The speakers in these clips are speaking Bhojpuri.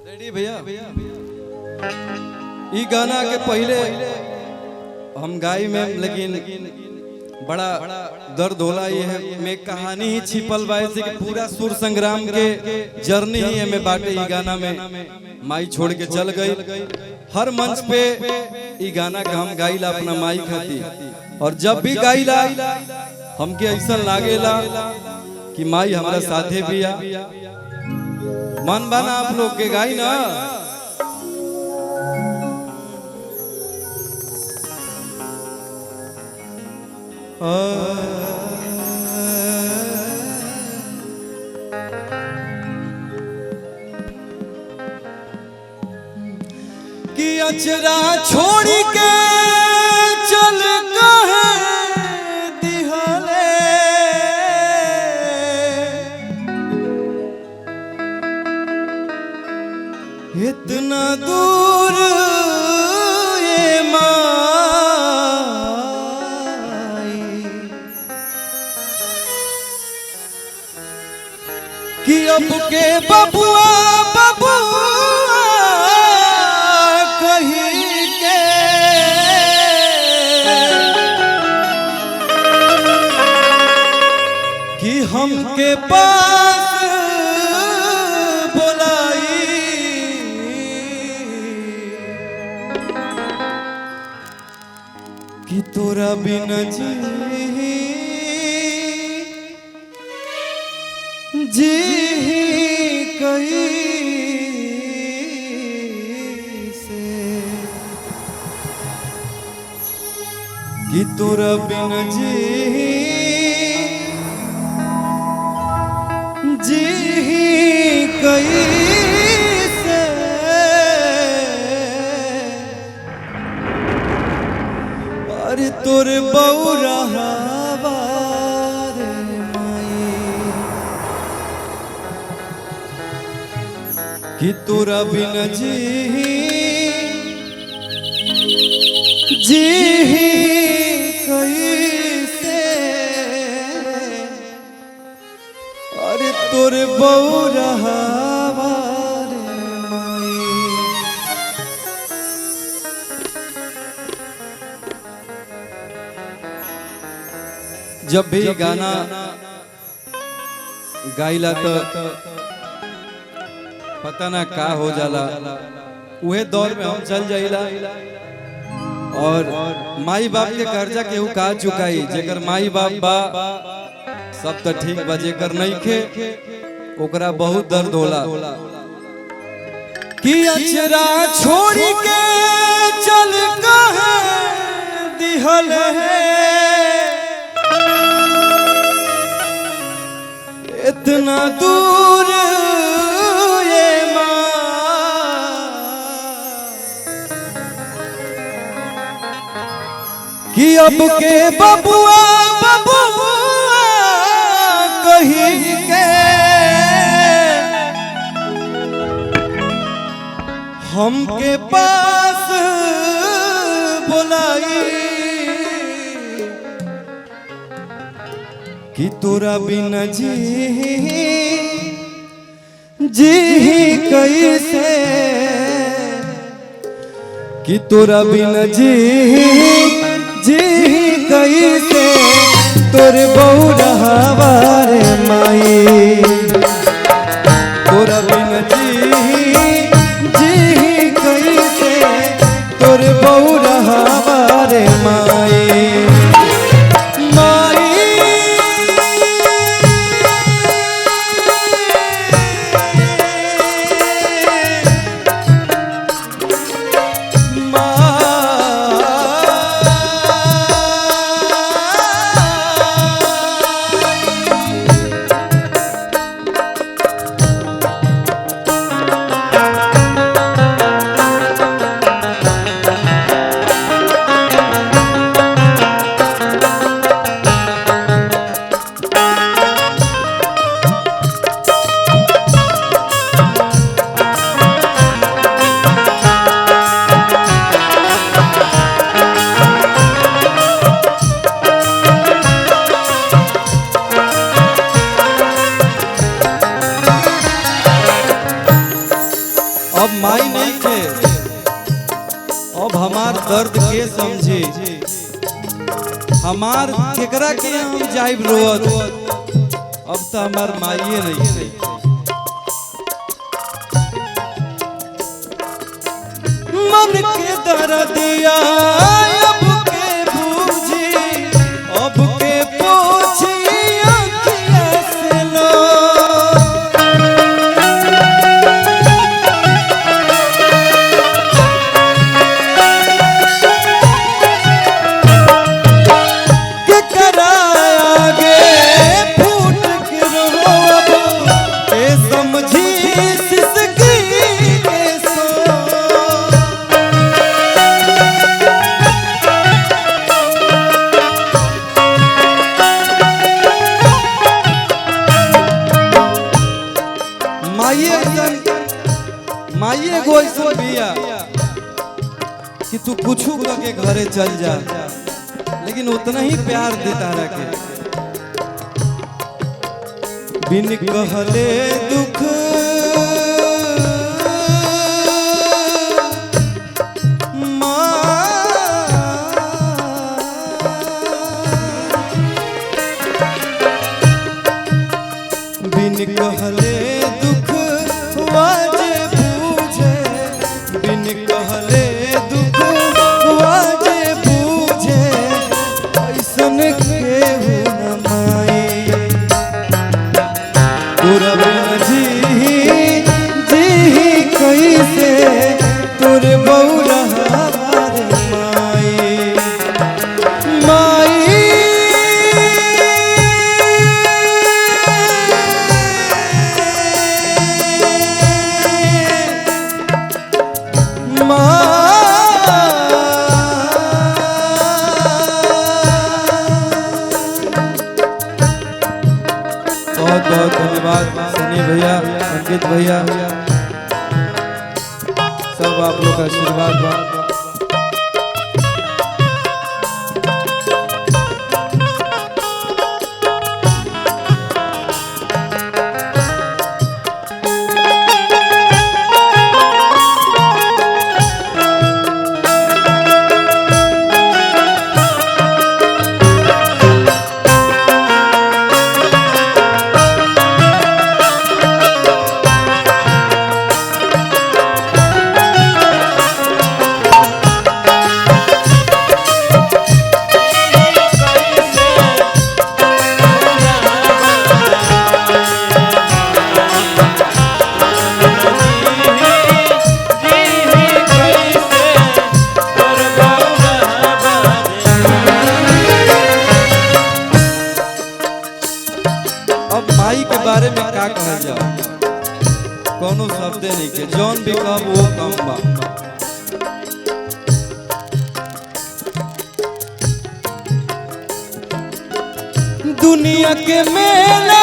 रेडी भैया, ई गाना के पहले हम गाई में, लेकिन बड़ा दर्द होला। ये है में कहानी ही छिपल बा, ऐसे कि पूरा सुर संग्राम के जर्नी ही हमें बाटे। ई गाना में माई छोड़ के चल गई। हर मंच पे ई गाना का हम गाइला अपना माई खाती, और जब भी गाइला हमके ऐसा लागेला कि माई हमारा साथे भी आ। मन बना आप लोग के गाई ना। कि अचरा छोड़ के चल कहे दिहले, इतना दूर ये माई, कि अब के बबुआ बबुआ कहीं के कि हमके पास कि तोरा बिना जी कैसे, कि तोरा बिना जी कैसे, अरे तोर बौरा रे माई, कि तोरा बिना जी कैसे, अरे तोर बौरा रे माई। जब भी गाना गाइला तो पता ना का हो जाला, उहे दौर में हम चल जाइला। और माई बाप के कर्जा केहू का चुकाई, जेकर माई बाप बा सब तो ठीक बा, जेकर नहीं खे ओकरा बहुत दर्द होला। कि अचरा छोड़ के चल कहे दिहले, इतना दूर ये माँ, कि अब के बबुआ बबुआ कहीं के हमके पास बुलाई, कि तोरा बिना जी कैसे, कि तोरा बिना जी कैसे, तोर बौरा रे माई, तोरा बिना जी कैसे, तोर बौरा रे माई। हमार केकरा के हम जाइब रोत, अब तो हमार माइये नहीं। मन के दर्दिया अब के बूझी, अब के पूछी अखियाँ से लो। केकरा आगे फूट के रो अब के समझी सिसकी के सो। माइये एगो ऐसा बिया कि तू कुछ के घरे चल जा, लेकिन उतना ही प्यार देता रखे। बिन कहले दुख बिन कहले दुख वाजे बूझे, बिन कहले दुख वाजे बूझे, ऐसन केहू न माई। तोरा बिन जी कैसे तोरे बौरा रे माई। माई बहुत बहुत धन्यवाद सनी भैया, अंकित भैया, सब आप लोग का आशीर्वाद बा। अब माई के बारे में का कहल जाओ, कोनो शब्द नहीं के, जौन भी कब वो कम बा। दुनिया के मेला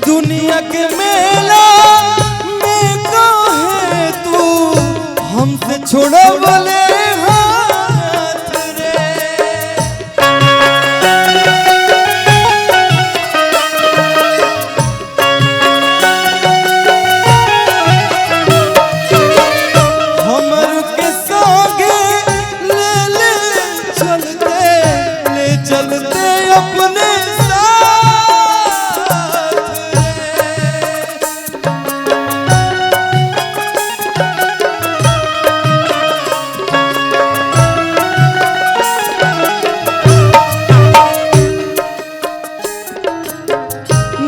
दुनिया के मेला में कहे तू हमसे छोड़ो बोले हाथ रे। हमर के संगे ले चलते अपने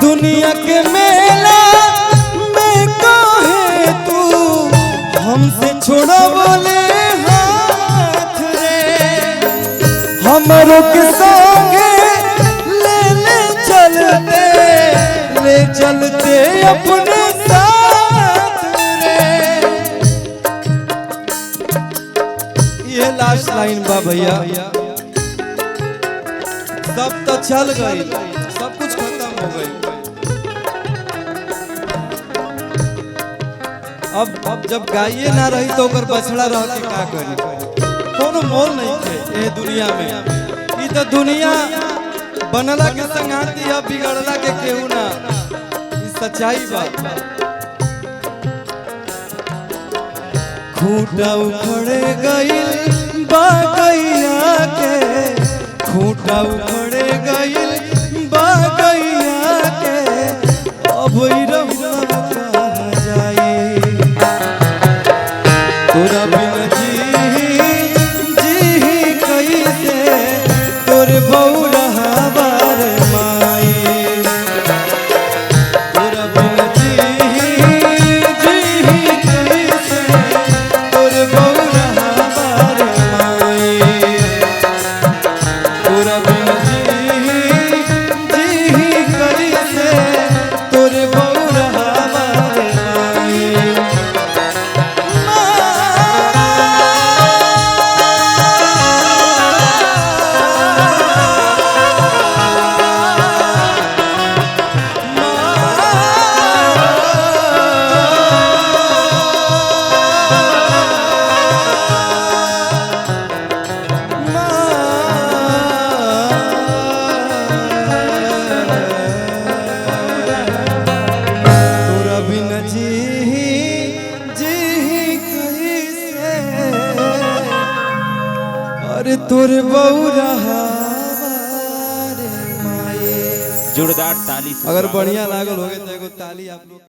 दुनिया के मेला में कहे तू हमसे छोड़ो बोले हाथ रे। हमरों के संगे ले चलते अपने साथ रे। ये लास्ट लाइन बा भैया, सब तो चल गई, सब कुछ खत्म हो गई, अब जब गाये ना रही तो ओकर बछड़ा रह के का करी, कोनो मोल नहीं थे ए दुनिया में। ई तो दुनिया बनला के संगाती अब बिगड़ला के केहू ना, ई सच्चाई बा। खूंटा उखड़े गइल बा गैया के, खूंटा उखड़े गइल बा गैया के, अब ई रउआ कहाँ जाई। तोरा बिन जी कैसे तोर बौरा बार माई। तोरा बिन जी कैसे तोर बौरा बार माई। तोरा बिन जी कैसे तोर बौरा बार माई। अरे तोर बौरा जोरदार ताली से अगर बढ़िया लागल होगे तो एगो ताली आप लोग